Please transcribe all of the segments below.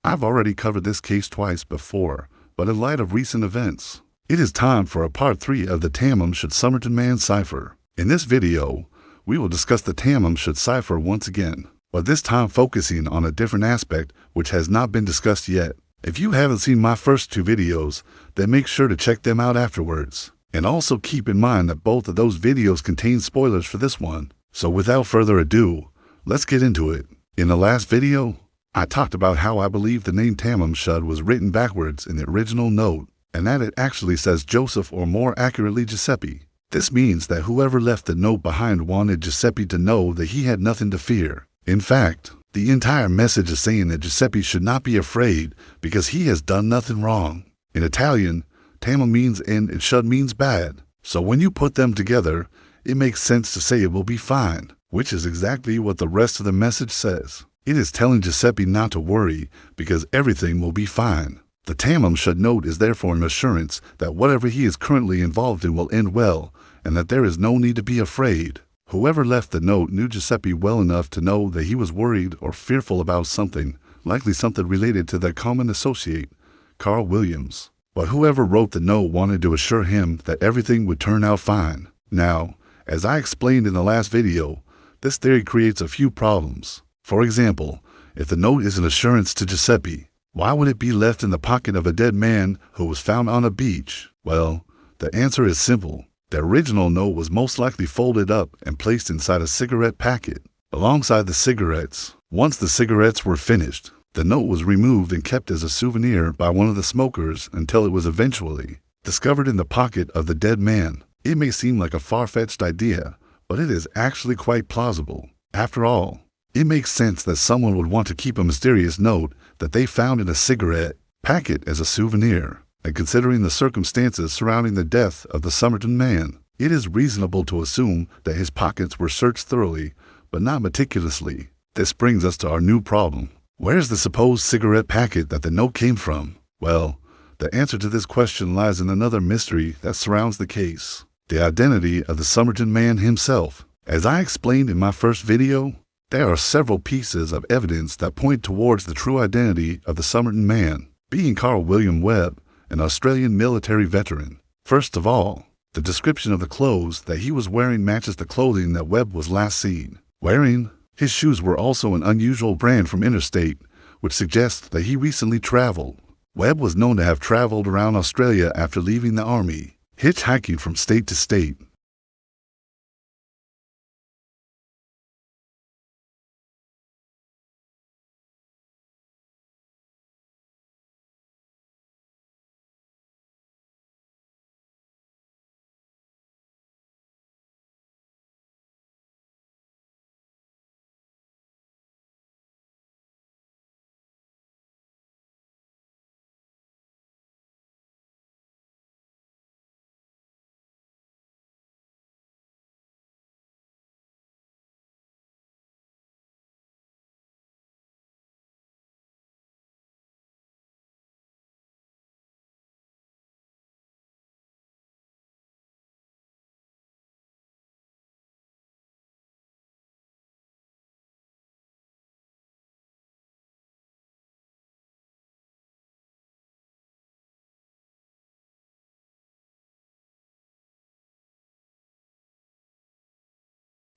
I've already covered this case twice before, but in light of recent events, it is time for a part 3 of the Tamam Shud Somerton Man cipher. In this video, we will discuss the Tamam Shud cipher once again, but this time focusing on a different aspect which has not been discussed yet. If you haven't seen my first 2 videos, then make sure to check them out afterwards. And also keep in mind that both of those videos contain spoilers for this one. So without further ado, let's get into it. In the last video, I talked about how I believe the name Tamam Shud was written backwards in the original note, and that it actually says Joseph, or more accurately Giuseppe. This means that whoever left the note behind wanted Giuseppe to know that he had nothing to fear. In fact, the entire message is saying that Giuseppe should not be afraid because he has done nothing wrong. In Italian, Tamam means end and Shud means bad. So when you put them together, it makes sense to say it will be fine, which is exactly what the rest of the message says. It is telling Giuseppe not to worry because everything will be fine. The Tamam Shud note is therefore an assurance that whatever he is currently involved in will end well, and that there is no need to be afraid. Whoever left the note knew Giuseppe well enough to know that he was worried or fearful about something, likely something related to their common associate, Carl Williams. But whoever wrote the note wanted to assure him that everything would turn out fine. Now, as I explained in the last video, this theory creates a few problems. For example, if the note is an assurance to Giuseppe, why would it be left in the pocket of a dead man who was found on a beach? Well, the answer is simple. The original note was most likely folded up and placed inside a cigarette packet. Alongside the cigarettes, once the cigarettes were finished, the note was removed and kept as a souvenir by one of the smokers until it was eventually discovered in the pocket of the dead man. It may seem like a far-fetched idea, but it is actually quite plausible. After all, it makes sense that someone would want to keep a mysterious note that they found in a cigarette packet as a souvenir. And considering the circumstances surrounding the death of the Somerton Man, it is reasonable to assume that his pockets were searched thoroughly, but not meticulously. This brings us to our new problem. Where's the supposed cigarette packet that the note came from? Well, the answer to this question lies in another mystery that surrounds the case: the identity of the Somerton Man himself. As I explained in my first video, there are several pieces of evidence that point towards the true identity of the Somerton Man, being Carl William Webb, an Australian military veteran. First of all, the description of the clothes that he was wearing matches the clothing that Webb was last seen wearing. His shoes were also an unusual brand from interstate, which suggests that he recently traveled. Webb was known to have traveled around Australia after leaving the army, hitchhiking from state to state.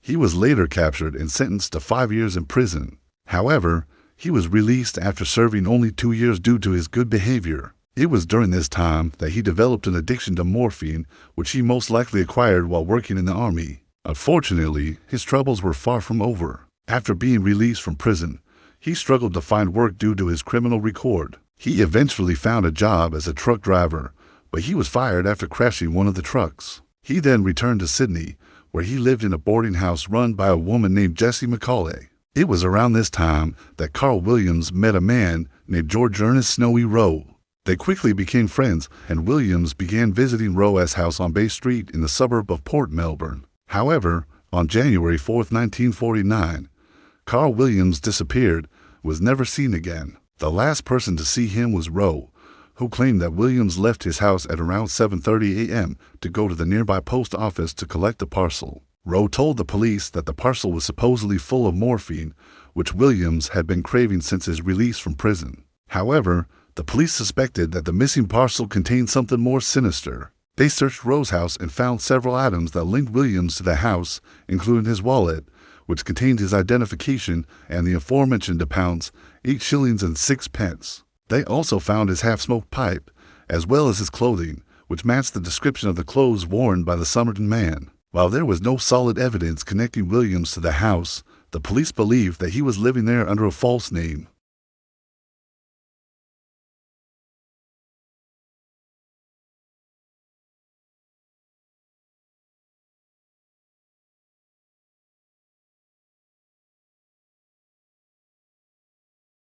He was later captured and sentenced to 5 years in prison. However, he was released after serving only 2 years due to his good behavior. It was during this time that he developed an addiction to morphine, which he most likely acquired while working in the army. Unfortunately, his troubles were far from over. After being released from prison, he struggled to find work due to his criminal record. He eventually found a job as a truck driver, but he was fired after crashing one of the trucks. He then returned to Sydney, where he lived in a boarding house run by a woman named Jessie McCauley. It was around this time that Carl Williams met a man named George Ernest Snowy Rowe. They quickly became friends, and Williams began visiting Rowe's house on Bay Street in the suburb of Port Melbourne. However, on January 4, 1949, Carl Williams disappeared, was never seen again. The last person to see him was Rowe, who claimed that Williams left his house at around 7:30 a.m. to go to the nearby post office to collect the parcel. Rowe told the police that the parcel was supposedly full of morphine, which Williams had been craving since his release from prison. However, the police suspected that the missing parcel contained something more sinister. They searched Rowe's house and found several items that linked Williams to the house, including his wallet, which contained his identification and the aforementioned £8, 8 shillings and 6 pence. They also found his half-smoked pipe, as well as his clothing, which matched the description of the clothes worn by the Somerton Man. While there was no solid evidence connecting Williams to the house, the police believed that he was living there under a false name.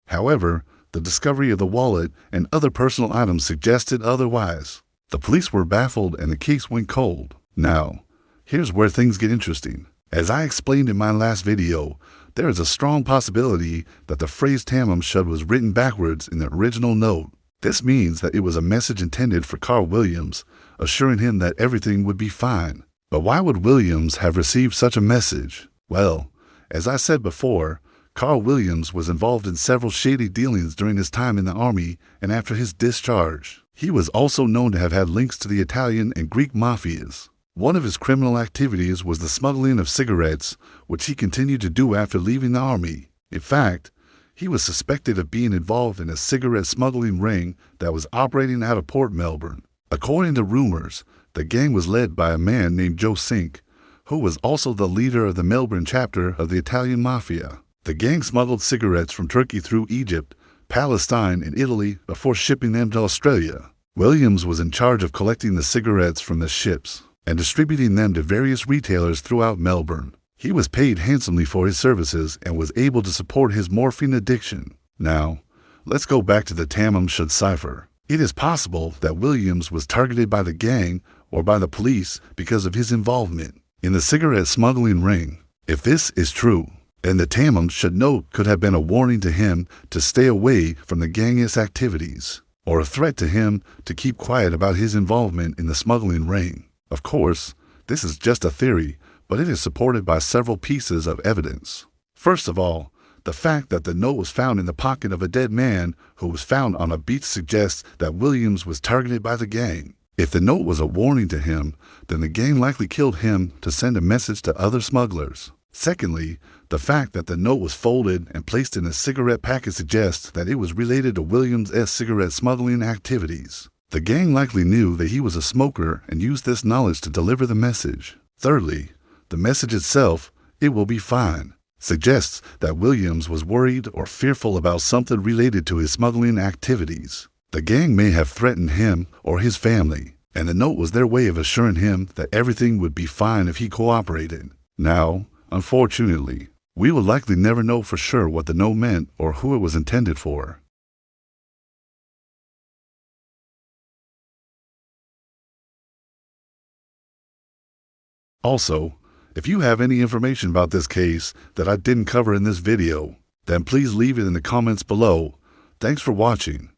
However, the discovery of the wallet and other personal items suggested otherwise. The police were baffled and the case went cold. Now, here's where things get interesting. As I explained in my last video, there is a strong possibility that the phrase Tamam Shud was written backwards in the original note. This means that it was a message intended for Carl Williams, assuring him that everything would be fine. But why would Williams have received such a message? Well, as I said before, Carl Williams was involved in several shady dealings during his time in the army and after his discharge. He was also known to have had links to the Italian and Greek mafias. One of his criminal activities was the smuggling of cigarettes, which he continued to do after leaving the army. In fact, he was suspected of being involved in a cigarette smuggling ring that was operating out of Port Melbourne. According to rumors, the gang was led by a man named Joe Sink, who was also the leader of the Melbourne chapter of the Italian Mafia. The gang smuggled cigarettes from Turkey through Egypt, Palestine, and Italy before shipping them to Australia. Williams was in charge of collecting the cigarettes from the ships and distributing them to various retailers throughout Melbourne. He was paid handsomely for his services and was able to support his morphine addiction. Now, let's go back to the Tamam Shud cipher. It is possible that Williams was targeted by the gang or by the police because of his involvement in the cigarette smuggling ring. If this is true, then the Tamam Shud note could have been a warning to him to stay away from the gang's activities, or a threat to him to keep quiet about his involvement in the smuggling ring. Of course, this is just a theory, but it is supported by several pieces of evidence. First of all, the fact that the note was found in the pocket of a dead man who was found on a beach suggests that Williams was targeted by the gang. If the note was a warning to him, then the gang likely killed him to send a message to other smugglers. Secondly, the fact that the note was folded and placed in a cigarette packet suggests that it was related to Williams' cigarette smuggling activities. The gang likely knew that he was a smoker and used this knowledge to deliver the message. Thirdly, the message itself, "It will be fine," suggests that Williams was worried or fearful about something related to his smuggling activities. The gang may have threatened him or his family, and the note was their way of assuring him that everything would be fine if he cooperated. Now, unfortunately, we will likely never know for sure what the note meant or who it was intended for. Also, if you have any information about this case that I didn't cover in this video, then please leave it in the comments below. Thanks for watching.